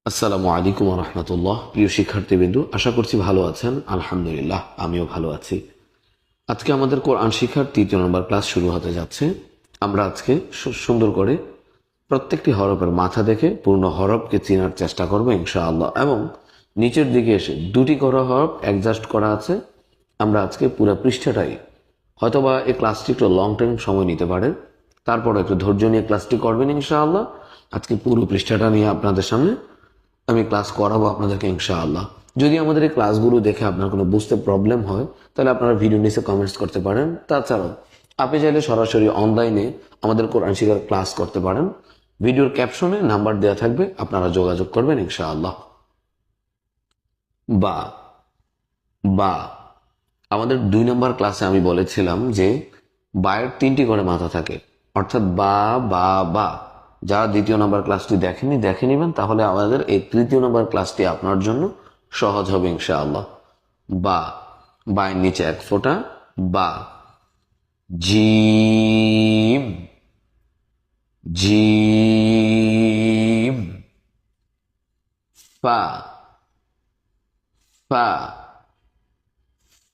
আসসালামু আলাইকুম রহমতুল্লাহ। প্রিয় শিক্ষার্থীবৃন্দু, আশা করছি ভালো আছেন। আলহামদুলিল্লাহ, আমিও ভালো আছি। আজকে আমাদের কোরআন শিক্ষার 3য় নম্বর ক্লাস শুরু হতে যাচ্ছে। আমরা আজকে সুন্দর করে প্রত্যেকটি হরফের মাথা দেখে পূর্ণ হরফকে চেনার চেষ্টা করবো ইনশাআল্লাহ। এবং নিচের দিকে এসে দুটি করা হরফ অ্যাডজাস্ট করা আছে। আমরা আজকে পুরো পৃষ্ঠাটাই, হয়তোবা এই ক্লাসটি একটু লং টাইম সময় নিতে পারে, তারপর একটু ধৈর্য নিয়ে ক্লাসটি করবেন ইনশাআল্লাহ। আজকে পুরো পৃষ্ঠাটা নিয়ে আপনাদের সামনে আমি ক্লাস করাবো আপনাদেরকে ইনশাআল্লাহ। যদি আমাদের এই ক্লাসগুলো দেখে আপনার কোনো বুঝতে প্রবলেম হয়, তাহলে আপনারা ভিডিও নিচে কমেন্টস করতে পারেন। তাছাড়াও আপনি চাইলে সরাসরি অনলাইনে আমাদের কোরআন শিখার ক্লাস করতে পারেন। ভিডিওর ক্যাপশনে নাম্বার দেওয়া থাকবে, আপনারা যোগাযোগ করবেন ইনশাআল্লাহ। বা বা আমাদের 2 নম্বর ক্লাসে আমি বলেছিলাম যে বায়ের 3টি করে মাথা থাকে, অর্থাৎ বা বা বা। যারা 2য় নম্বর ক্লাসটি দেখে নিবেন, তাহলে আমাদের এই 3য় নম্বর ক্লাসটি আপনার জন্য সহজ হবে ইনশাআল্লাহ। বা, বায়ের নিচে এক ফোঁটা বা। Gym gym. ফা ফা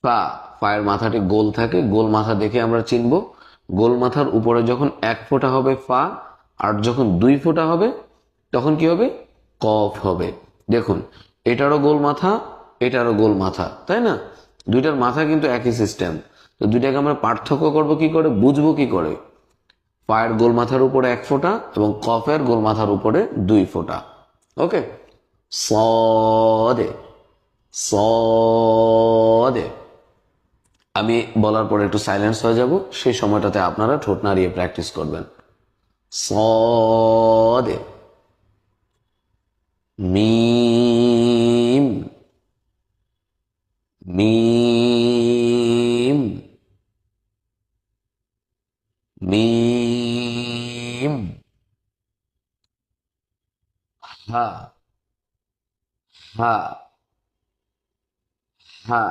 ফা ফায়ের মাথাটি গোল থাকে, গোল মাথা দেখে আমরা চিনব। গোল মাথার উপরে যখন এক ফোঁটা হবে ফা, আর যখন 2 ফোঁটা হবে তখন কি হবে? কফ হবে। দেখুন, এটারও গোল মাথা, এটারও গোল মাথা, তাই না? দুইটার মাথা কিন্তু একই সিস্টেম। তো দুইটাকে আমরা পার্থক্য করব কি করে, বুঝবো কি করে? ফায়ের গোল মাথার উপরে এক ফোঁটা এবং কফের গোল মাথার উপরে 2 ফোঁটা। ওকে, সদে সদে। আমি বলার পরে একটু সাইলেন্স হয়ে যাব, সেই সময়টাতে আপনারা ঠোঁট নাড়িয়ে প্র্যাকটিস করবেন। সদে। মিম মিম মিম। হা হা হা।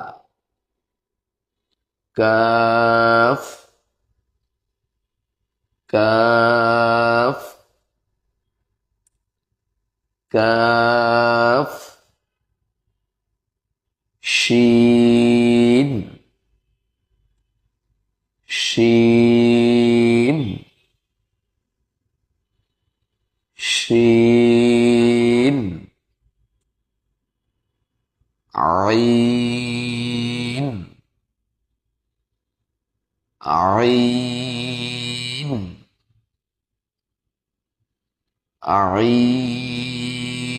কাফ কাফ কাফ। শিন শিন শিন। আইন আইন আইন।